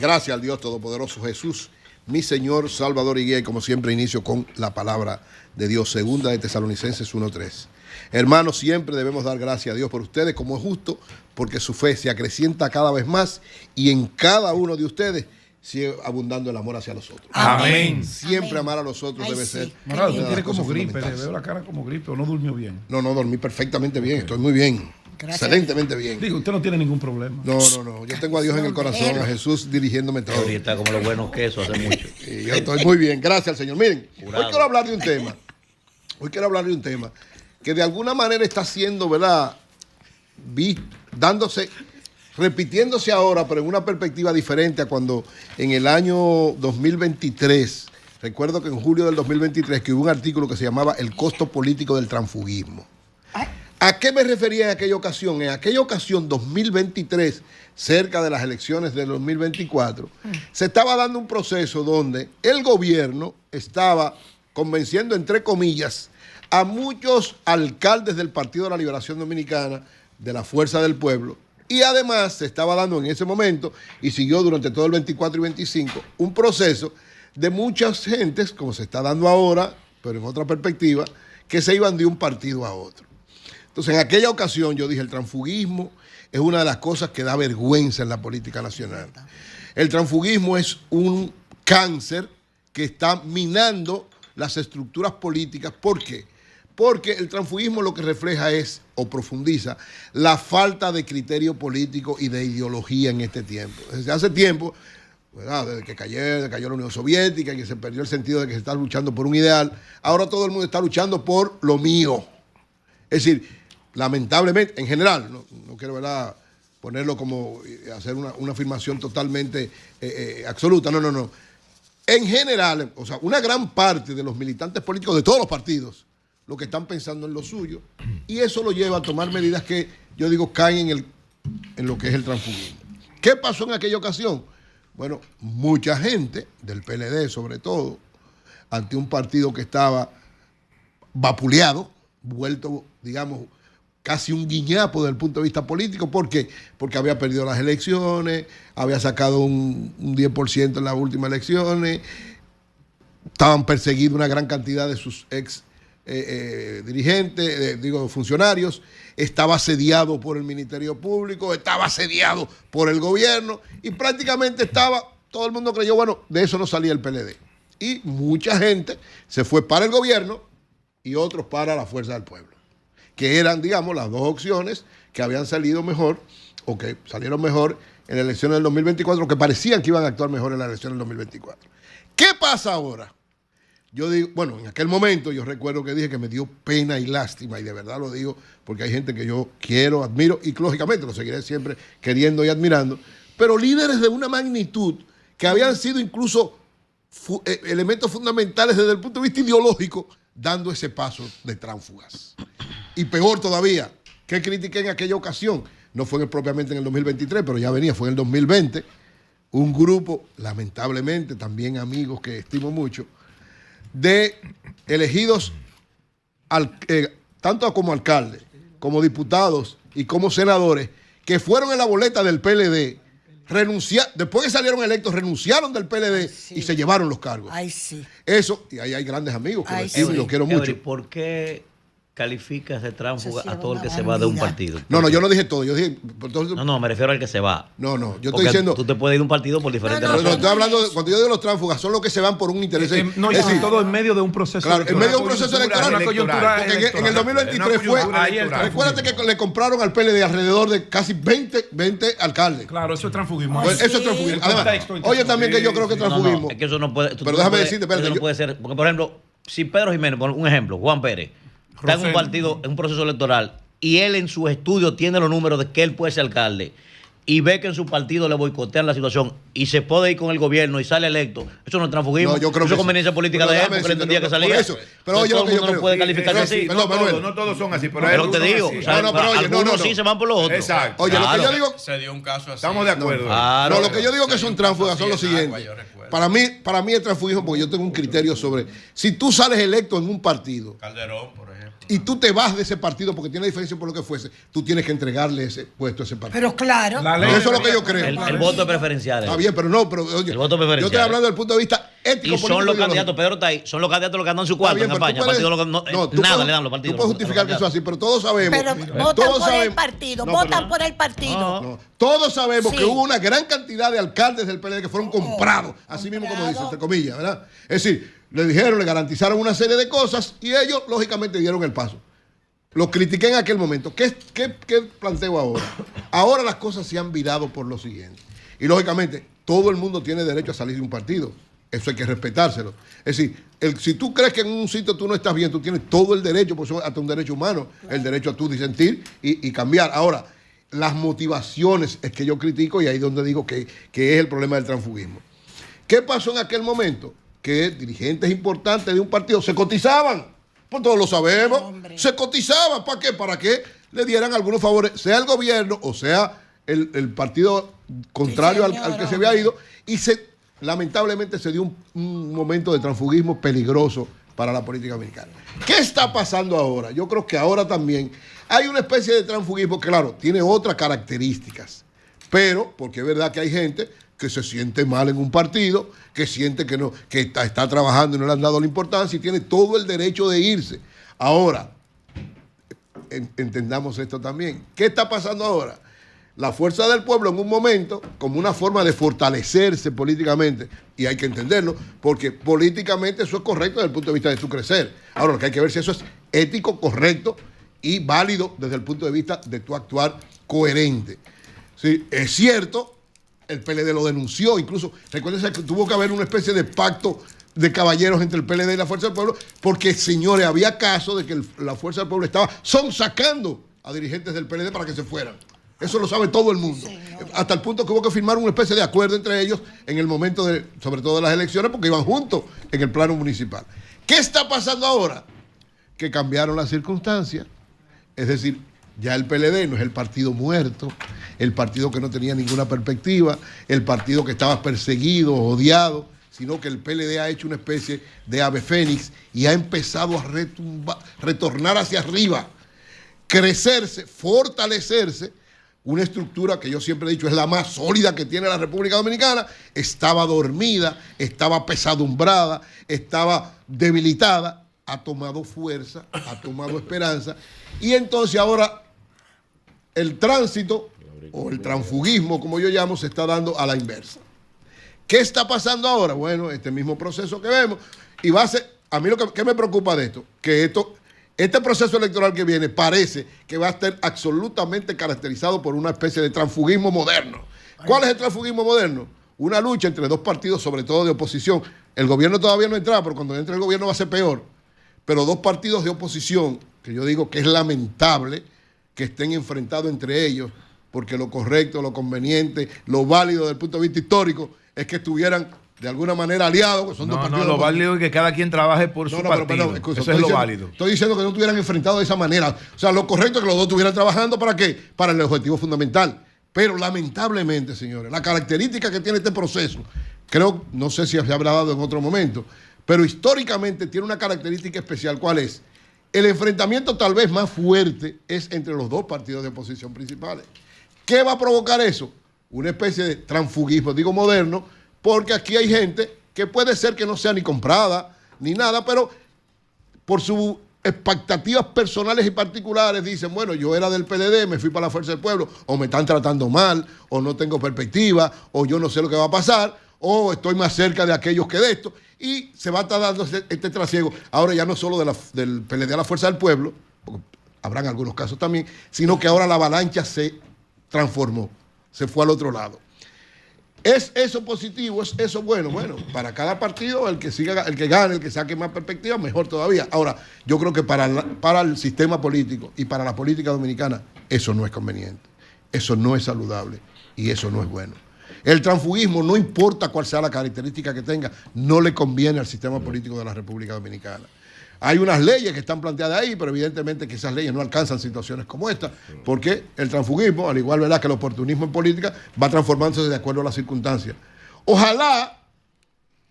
Gracias al Dios Todopoderoso Jesús, mi Señor, Salvador y Guía, y como siempre inicio con la palabra de Dios, segunda de Tesalonicenses 1:3. Hermanos, siempre debemos dar gracias a Dios por ustedes, como es justo, porque su fe se acrecienta cada vez más y en cada uno de ustedes sigue abundando el amor hacia los otros. Amén. Siempre amar a los otros debe ser. Morado, tú tienes como gripe, le veo la cara como gripe, o no durmió bien. No, dormí perfectamente bien, estoy muy bien. Gracias. Excelentemente bien. Digo, usted no tiene ningún problema. No. Yo tengo a Dios en el corazón, a Jesús dirigiéndome todo. Ahorita como los buenos quesos hace mucho. Y yo estoy muy bien, gracias al Señor. Miren, Jurado. hoy quiero hablar de un tema que de alguna manera está siendo, ¿verdad? Repitiéndose ahora, pero en una perspectiva diferente a cuando en el año 2023, recuerdo que en julio del 2023, que hubo un artículo que se llamaba El costo político del transfugismo. ¿A qué me refería en aquella ocasión? En aquella ocasión, 2023, cerca de las elecciones del 2024, se estaba dando un proceso donde el gobierno estaba convenciendo, entre comillas, a muchos alcaldes del Partido de la Liberación Dominicana, de la Fuerza del Pueblo, y además se estaba dando en ese momento, y siguió durante todo el 24 y 25, un proceso de muchas gentes, como se está dando ahora, pero en otra perspectiva, que se iban de un partido a otro. Entonces, en aquella ocasión yo dije, el transfugismo es una de las cosas que da vergüenza en la política nacional. El transfugismo es un cáncer que está minando las estructuras políticas. ¿Por qué? Porque el transfugismo lo que refleja es, o profundiza, la falta de criterio político y de ideología en este tiempo. Desde hace tiempo, ¿verdad? Desde que cayó la Unión Soviética y que se perdió el sentido de que se está luchando por un ideal, ahora todo el mundo está luchando por lo mío. Es decir, lamentablemente, en general, no quiero, ¿verdad?, ponerlo como hacer una afirmación totalmente absoluta, no. En general, o sea, una gran parte de los militantes políticos de todos los partidos, lo que están pensando en lo suyo, y eso lo lleva a tomar medidas que, yo digo, caen en lo que es el transfugismo. ¿Qué pasó en aquella ocasión? Bueno, mucha gente, del PLD sobre todo, ante un partido que estaba vapuleado, vuelto, digamos, casi un guiñapo desde el punto de vista político. ¿Por qué? Porque había perdido las elecciones, había sacado un 10% en las últimas elecciones, estaban perseguidos una gran cantidad de sus ex dirigentes, funcionarios, estaba asediado por el Ministerio Público, estaba asediado por el gobierno y prácticamente todo el mundo creyó, bueno, de eso no salía el PLD. Y mucha gente se fue para el gobierno y otros para la Fuerza del Pueblo, que eran, digamos, las dos opciones que habían salido mejor o que salieron mejor en las elecciones del 2024, que parecían que iban a actuar mejor en las elecciones del 2024. ¿Qué pasa ahora? Yo digo, bueno, en aquel momento yo recuerdo que dije que me dio pena y lástima, y de verdad lo digo porque hay gente que yo quiero, admiro, y lógicamente lo seguiré siempre queriendo y admirando, pero líderes de una magnitud que habían sido incluso elementos fundamentales desde el punto de vista ideológico, dando ese paso de tránsfugas. Y peor todavía, ¿qué critiqué en aquella ocasión? No fue propiamente en el 2023, pero ya venía, fue en el 2020, un grupo, lamentablemente, también amigos que estimo mucho, de elegidos tanto como alcaldes, como diputados y como senadores, que fueron en la boleta del PLD, después que salieron electos, renunciaron del PLD y se llevaron los cargos. Ay, sí. Eso, y ahí hay grandes amigos que los quiero mucho. ¿Por qué calificas de tránsfuga a todo el que se va de un partido? No, yo no dije todo. Yo dije, no, me refiero al que se va. No, yo Porque estoy diciendo. Tú te puedes ir de un partido por diferentes razones. No, estoy hablando de, cuando yo digo los tránsfugas, son los que se van por un interés. No, es decir, todo en medio de un proceso claro, electoral. en medio de un proceso electoral. Una coyuntura porque electoral. en el 2023 fue. Recuérdate que le compraron al PLD alrededor de casi 20 alcaldes. Claro, eso es transfugismo. Pues eso es transfugismo. Además, oye, también que yo creo que es transfugismo. No, es que eso no puede. Pero déjame decirte, espérate. No puede ser. Porque, por ejemplo, si Pedro Jiménez, por un ejemplo, Juan Pérez, está en un partido, en un proceso electoral, y él en su estudio tiene los números de que él puede ser alcalde, y ve que en su partido le boicotean la situación y se puede ir con el gobierno y sale electo, eso no es transfugismo. No, yo creo eso que es conveniencia política de él, porque él entendía que salía. Eso. Pero oye, todo el mundo yo no puede calificarse así. No todos son así, pero te digo, algunos sí se van por los otros. Exacto. Oye, lo que yo digo. Se dio un caso así. Estamos de acuerdo. No, lo que yo digo que son tránsfugas son lo siguiente. Para mí es transfugismo porque yo tengo un criterio sobre. Si tú sales electo en un partido. Calderón, por ejemplo. Y tú te vas de ese partido porque tiene diferencia por lo que fuese, tú tienes que entregarle ese puesto a ese partido. Pero claro. La ley. Eso es lo que yo creo. El voto es preferencial. Está bien, pero no, pero oye, El voto preferencial. yo estoy hablando desde el punto de vista ético. Y son político, los ideológico. candidatos, Pedro está ahí, son los candidatos los que andan en su cuarto Está bien, en pero tú campaña. puedes- Nada puedes- le dan los partidos. Tú puedes justificar que eso es así, pero todos sabemos. Pero votan todos por el sabemos- partido, No, votan pero- por el partido. no, todos sabemos Sí. que hubo una gran cantidad de alcaldes del PLD que fueron comprados, así mismo como dice, entre comillas, ¿verdad? Es decir, le dijeron, le garantizaron una serie de cosas y ellos, lógicamente, dieron el paso. Lo critiqué en aquel momento. ¿Qué planteo ahora? Ahora las cosas se han virado por lo siguiente. Y lógicamente, todo el mundo tiene derecho a salir de un partido. Eso hay que respetárselo. Es decir, si tú crees que en un sitio tú no estás bien, tú tienes todo el derecho, por eso hasta un derecho humano, el derecho a tú disentir y cambiar. Ahora, las motivaciones es que yo critico y ahí es donde digo que es el problema del transfugismo. ¿Qué pasó en aquel momento? Que dirigentes importantes de un partido se cotizaban. Pues todos lo sabemos. Hombre. Se cotizaban. ¿Para qué? Para que le dieran algunos favores, sea el gobierno o sea el partido contrario Sí, señor, al que se hombre. había ido. Y lamentablemente se dio un momento de transfugismo peligroso para la política dominicana. ¿Qué está pasando ahora? Yo creo que ahora también hay una especie de transfugismo que, claro, tiene otras características. Pero, porque es verdad que hay gente que se siente mal en un partido, que siente que no, que está trabajando y no le han dado la importancia y tiene todo el derecho de irse. Ahora, entendamos esto también. ¿Qué está pasando ahora? La fuerza del pueblo en un momento, como una forma de fortalecerse políticamente, y hay que entenderlo, porque políticamente eso es correcto desde el punto de vista de tu crecer. Ahora, lo que hay que ver si eso es ético, correcto y válido desde el punto de vista de tu actuar coherente. Sí, es cierto, el PLD lo denunció, incluso recuérdense que tuvo que haber una especie de pacto de caballeros entre el PLD y la Fuerza del Pueblo, porque, señores, había caso de que la Fuerza del Pueblo estaba sonsacando a dirigentes del PLD para que se fueran. Eso lo sabe todo el mundo. Hasta el punto que hubo que firmar una especie de acuerdo entre ellos en el momento sobre todo de las elecciones, porque iban juntos en el plano municipal. ¿Qué está pasando ahora? Que cambiaron las circunstancias. Es decir, ya el PLD no es el partido muerto, el partido que no tenía ninguna perspectiva, el partido que estaba perseguido, odiado, sino que el PLD ha hecho una especie de ave fénix y ha empezado a retornar hacia arriba, crecerse, fortalecerse. Una estructura que yo siempre he dicho es la más sólida que tiene la República Dominicana, estaba dormida, estaba pesadumbrada, estaba debilitada, ha tomado fuerza, ha tomado esperanza, y entonces ahora el tránsito o el transfugismo, como yo llamo, se está dando a la inversa. ¿Qué está pasando ahora? Bueno, este mismo proceso que vemos, y va a ser, a mí ¿qué me preocupa de esto? Que este proceso electoral que viene parece que va a estar absolutamente caracterizado por una especie de transfugismo moderno. ¿Cuál es el transfugismo moderno? Una lucha entre dos partidos, sobre todo de oposición. El gobierno todavía no entra, pero cuando entre el gobierno va a ser peor. Pero dos partidos de oposición, que yo digo que es lamentable que estén enfrentados entre ellos, porque lo correcto, lo conveniente, lo válido desde el punto de vista histórico es que estuvieran de alguna manera aliados, que son dos partidos. No, lo válido es que cada quien trabaje por su partido. Perdón, excusa, eso es lo válido. Estoy diciendo que no estuvieran enfrentados de esa manera. O sea, lo correcto es que los dos estuvieran trabajando ¿para qué? Para el objetivo fundamental. Pero lamentablemente, señores, la característica que tiene este proceso, creo, no sé si se habrá dado en otro momento, pero históricamente tiene una característica especial. ¿Cuál es? El enfrentamiento tal vez más fuerte es entre los dos partidos de oposición principales. ¿Qué va a provocar eso? Una especie de transfugismo, digo moderno, porque aquí hay gente que puede ser que no sea ni comprada ni nada, pero por sus expectativas personales y particulares dicen, bueno, yo era del PLD, me fui para la Fuerza del Pueblo, o me están tratando mal, o no tengo perspectiva, o yo no sé lo que va a pasar, o estoy más cerca de aquellos que de esto, y se va a estar dando este trasiego, ahora ya no solo del PLD a la Fuerza del Pueblo, porque habrán algunos casos también, sino que ahora la avalancha se transformó, se fue al otro lado. ¿Es eso positivo? ¿Es eso bueno? Bueno, para cada partido, el que gane, el que saque más perspectiva, mejor todavía. Ahora, yo creo que para el sistema político y para la política dominicana, eso no es conveniente, eso no es saludable y eso no es bueno. El transfugismo, no importa cuál sea la característica que tenga, no le conviene al sistema político de la República Dominicana. Hay unas leyes que están planteadas ahí, pero evidentemente que esas leyes no alcanzan situaciones como esta, porque el transfugismo, al igual ¿verdad? Que el oportunismo en política, va transformándose de acuerdo a las circunstancias. Ojalá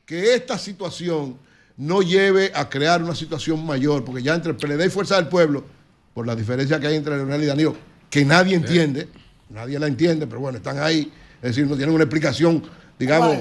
que esta situación no lleve a crear una situación mayor, porque ya entre el PLD y Fuerza del Pueblo, por la diferencia que hay entre Leonel y Danilo, que nadie entiende, nadie la entiende, pero bueno, están ahí. Es decir, no tienen una explicación, digamos,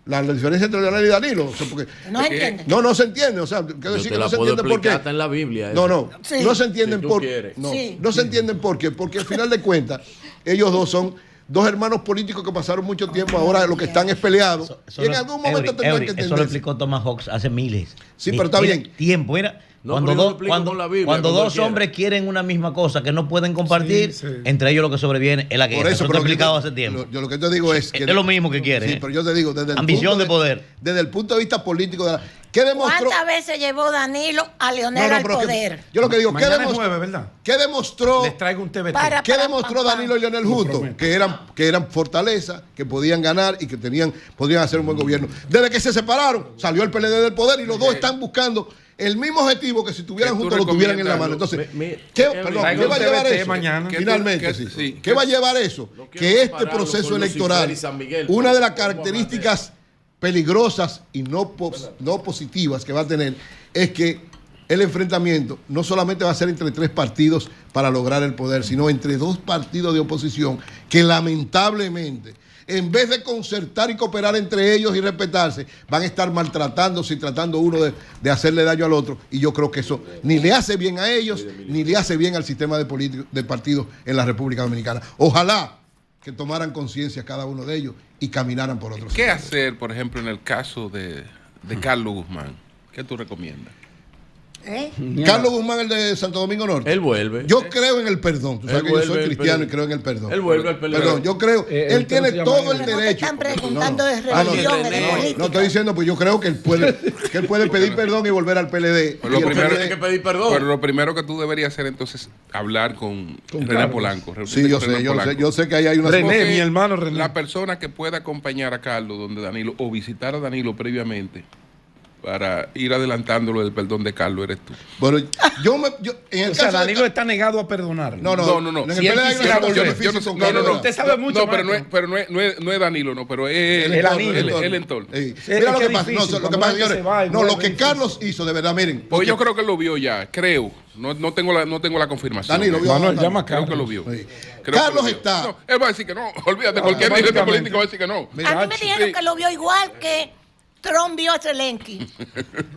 la diferencia entre Leonel y Danilo. O sea, porque, no se entiende. No se entiende. O sea, quiero decir que no se entiende por qué. Está en la Biblia. No se entienden si por qué. No se entienden por qué. Porque al final de cuentas, ellos dos son dos hermanos políticos que pasaron mucho tiempo, ahora lo que están es peleados. Y en algún momento tendrán que entender. Eso lo explicó Thomas Hawks hace miles. Sí, pero está bien. Tiempo, mira. Cuando dos hombres quieren una misma cosa que no pueden compartir, entre ellos lo que sobreviene es la guerra. Por eso lo he explicado hace tiempo. Yo lo que te digo es que es lo mismo que quieren. Sí, pero yo te digo, desde el ambición de poder. Desde el punto de vista político, ¿qué demostró? ¿Cuántas veces llevó Danilo a Leonel al poder? Yo lo que digo, mañana es jueves, ¿verdad? ¿Qué demostró? Les traigo un TBT. ¿Qué demostró Danilo y Leonel juntos? Que eran fortaleza, que podían ganar y que podían hacer un buen gobierno. Desde que se separaron, salió el PLD del poder y los dos están buscando el mismo objetivo que si estuvieran juntos lo tuvieran en la mano. Entonces, ¿qué va a llevar eso? Mañana. Finalmente, sí. ¿Qué va a llevar eso? Que este proceso electoral, una de las características peligrosas y no positivas que va a tener es que el enfrentamiento no solamente va a ser entre 3 partidos para lograr el poder, sino entre 2 partidos de oposición que lamentablemente, en vez de concertar y cooperar entre ellos y respetarse, van a estar maltratándose y tratando uno de hacerle daño al otro. Y yo creo que eso ni le hace bien a ellos, ni le hace bien al sistema de partidos en la República Dominicana. Ojalá que tomaran conciencia cada uno de ellos y caminaran por otros. ¿Qué hacer, por ejemplo, en el caso de Carlos Guzmán? ¿Qué tú recomiendas? Carlos Guzmán, el de Santo Domingo Norte. Él vuelve. Yo creo en el perdón. Tú sabes que yo soy cristiano y creo en el perdón. Él vuelve al perdón. Perdón, yo creo. Él tiene todo el derecho. Están preguntando de religión, de política. No estoy diciendo, pues yo creo que él puede pedir perdón y volver al PLD. Lo primero tiene que pedir perdón. Pero lo primero que tú deberías hacer entonces hablar con René Carlos Polanco. Sí, yo sé que ahí hay una René, mi hermano René. La persona que pueda acompañar a Carlos donde Danilo o visitar a Danilo previamente para ir adelantándolo del perdón de Carlos eres tú. Bueno, en el caso Danilo está negado a perdonar. No. En el PLD hay una situación difícil con Carlos. Usted sabe mucho más. más. Pero no es Danilo, no, pero es el entorno. Mira lo que pasa. Lo que pasa, señores. Lo que Carlos hizo, de verdad, miren. Pues yo creo que lo vio ya, creo. No tengo la confirmación. Danilo vio. Manuel, llama a Carlos. Creo que lo vio. Carlos está. No, él va a decir que no. Olvídate, cualquier dirigente político va a decir que no. A mí me dijeron que lo vio igual que Trump vio a Zelensky.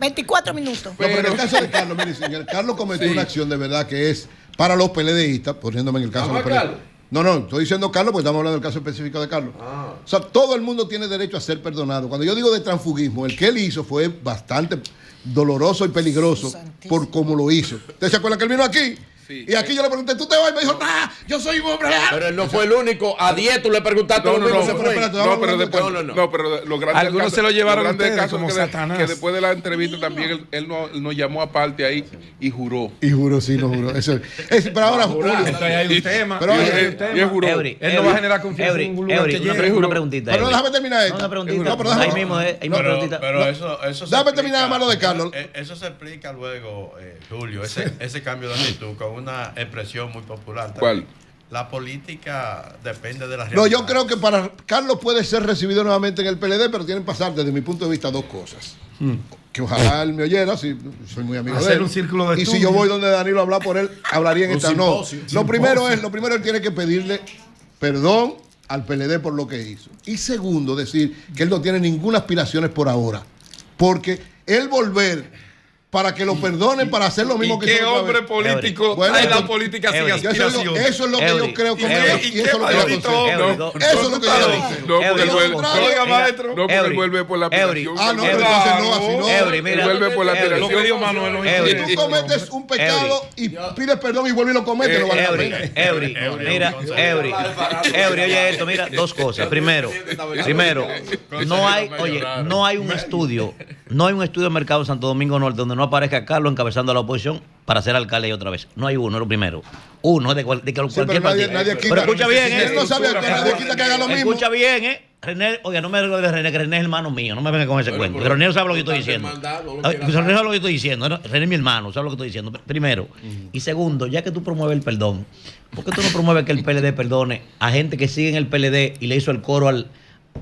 24 minutos. Pero en el caso de Carlos, mire, señor, Carlos cometió una acción de verdad que es para los PLDistas, poniéndome en el caso de los PLDistas. No, estoy diciendo Carlos porque estamos hablando del caso específico de Carlos. O sea, todo el mundo tiene derecho a ser perdonado. Cuando yo digo de transfugismo, el que él hizo fue bastante doloroso y peligroso por cómo lo hizo. ¿Usted se acuerda que él vino aquí? Sí. Y aquí yo le pregunté, ¿tú te vas? Y me dijo, nah, yo soy un hombre. Pero él no fue el único. A 10 tú le preguntaste lo mismo se fue. No, pero lo grande algunos caso, se lo llevaron a ustedes como que Satanás. Que después de la entrevista también él nos llamó aparte ahí y juró. Y juró, sí, no juró. Eso es, pero ahora hay un tema. Pero él juró. Él no va a generar confianza en ningún lugar que llegue. Una preguntita. Pero déjame terminar esto. Una preguntita. Ahí mismo hay una preguntita. Pero eso déjame terminar más lo de Carlos. Eso se explica luego, Julio, ese cambio de actitud con una expresión muy popular. ¿Cuál? La política depende de la realidad. No, yo creo que para Carlos puede ser recibido nuevamente en el PLD, pero tienen que pasar desde mi punto de vista 2 cosas. Que ojalá él me oyera, si soy muy amigo de él. Un círculo de y estudio. si yo voy donde Danilo a hablar por él, hablaría en esta. No, lo primero él tiene que pedirle perdón al PLD por lo que hizo. Y segundo, decir que él no tiene ninguna aspiración por ahora. Porque él volver para que lo perdonen, para hacer lo mismo que hizo. ¿Qué hombre político en la política sin aspiración? Eso es lo que yo creo que ¿Y eso es lo que yo aconsejo. Eso es lo que yo aconsejo. No, porque él vuelve por la aspiración. No, pero entonces no, así no. Él vuelve por la aspiración. Lo que dio Manuel. Si tú cometes un pecado y pides perdón y vuelves y lo cometes, no vale la pena. Mira, oye esto, mira, 2 cosas. Primero, no hay un estudio de mercado en Santo Domingo Norte donde no aparezca Carlos encabezando a la oposición para ser alcalde y otra vez. No hay uno, es lo primero. Uno es de cualquier partido. Pero escucha bien, él no sabe actuar, nadie quita que haga lo mismo. Escucha bien, René, oiga, no me digas de René, que René es hermano mío, no me venga con ese cuento. Pero René no sabe lo que estoy diciendo. René sabe lo que estoy diciendo. René es mi hermano, sabe lo que estoy diciendo. Primero. Y segundo, ya que tú promueves el perdón, ¿por qué tú no promueves que el PLD perdone a gente que sigue en el PLD y le hizo el coro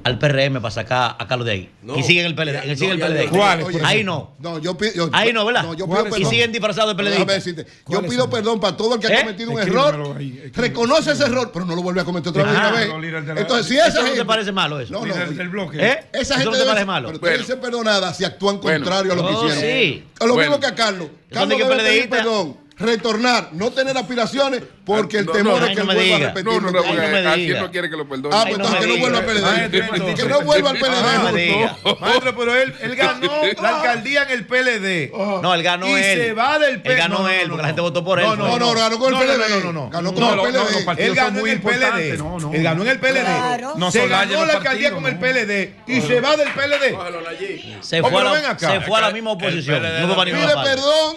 al PRM para sacar a Carlos de ahí. No. Y siguen el PLD. Siguen el PLD. ¿Cuáles, por Ahí ejemplo? no. No, yo pido. Ahí no, ¿verdad? No, yo pido Y perdón. siguen disfrazados de Déjame PLD. decirte, yo ¿Cuáles pido son? perdón para todo el que ha cometido un error, Escríbemelo ahí. reconoce ese error, pero no lo vuelve a cometer otra vez Ah, una vez. no, líder de la- Entonces, si ¿Eso esa no te gente, parece malo eso? No, Líder no. del bloque. ¿Eh? esa ¿Eso gente no te debe parece ser- malo? pero Bueno. debe ser perdonada si actúan contrario a lo que Oh, hicieron. sí. A lo Bueno. mismo que a Carlos. Son de Carlos que debe pedir PLDista. perdón, retornar, no tener aspiraciones, porque el No, temor no, es que no él me vuelva a diga. repetir. No, no, lo no, que Ay, porque no me así diga. no quiere que lo perdone. Ah, Ay, pues no entonces me que no vuelva al diga. PLD. Que no vuelva al Ay, no me PLD. diga. Maestro, pero él ganó la alcaldía en el PLD. No, él ganó Y él. se va del Él ganó él, porque la gente votó por él. No, No, no, ganó con el PLD. no. Ganó con No, el no, PLD. los partidos Él ganó son en muy el PLD. importantes. No, no. Él ganó en el PLD. Claro. No Se son ganó los la alcaldía partidos, con el no. PLD y se va del PLD. Se Oh, fue, pero a ven la, acá. se fue a la misma oposición. PLD No fue para ninguna Pide parte. perdón.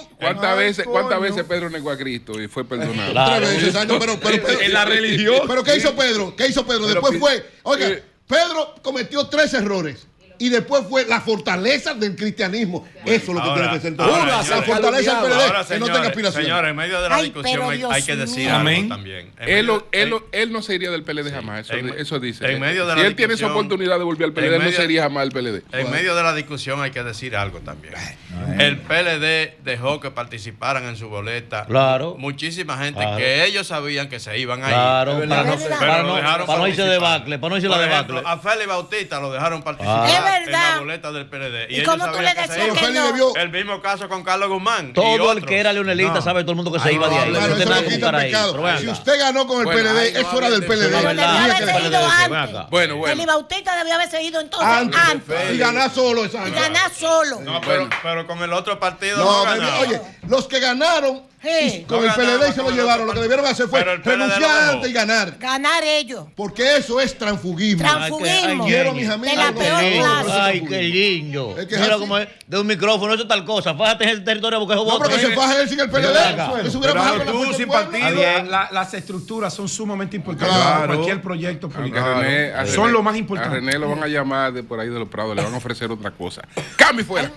¿Cuántas veces Pedro negó a Cristo y fue perdonado? Claro. 3 veces, años, pero En la religión. ¿Pero qué hizo Pedro? ¿Qué hizo Pedro? Después fue, oiga, Pedro cometió 3 errores. Y después fue la fortaleza del cristianismo. Eso es lo que Ahora, tiene que ser. ahora, La señores, fortaleza del PLD, Ahora, que no tenga aspiración. señores, en medio de la Ay, discusión pero hay Dios que decir mío. Amén. algo también. Él no se iría del PLD jamás. Eso dice. en medio de Si la él tiene esa discusión- oportunidad de volver al PLD, en él no medio- se iría jamás al PLD. En medio de la discusión hay que decir algo también. El PLD dejó que participaran en su boleta Claro. muchísima gente Claro. que ellos sabían que se iban a ir. Claro, Pero para no, verdad. para lo no, dejaron para no irse de participar. debacle, para no irse la Por ejemplo, debacle. a Félix Bautista lo dejaron participar Es en verdad. la boleta del PLD. ¿Y ellos cómo tú sabían le que se decías iban. que Félix no? debió. El mismo caso con Carlos Guzmán. y Todo el otros. que era leonelista sabe todo el mundo que se iba de ahí. Claro, No eso tiene nada no que quita buscar el ahí. pecado. Pero ven Si acá. usted ganó con el Bueno, PLD, ay, eso no era del hablen de PLD. Pero verdad. debió Tenía que haberse ser ido PLD. Ven antes. acá. Bueno. Félix Bautista debió haberse ido entonces antes. Y ganar solo esa Y ganar solo. No, pero con el otro partido no, No, ganaba. oye, los que ganaron Sí. con No el PLD ganaba y se lo con el llevaron, otro lo que debieron hacer fue pero el PLD lo renunciar dejó. antes y ganar. Ganar ellos. Porque eso es transfugismo. Transfugismo. Quiero a mis amigos. De la no, peor no, Ay, clase. Ay, qué lindo. Es que es Mira así. cómo es de un micrófono, eso es tal cosa. Fájate en ese territorio porque eso No, pero que se faje él sin el PLD. Eso hubiera Pero pasado con la tú fuerza sin del pueblo. partido. Bien. Las estructuras son sumamente importantes Claro. para cualquier proyecto político. A Son lo más A importante. René lo van a llamar de por ahí de los Prados, le van a ofrecer otra cosa. ¡Cambio fuera!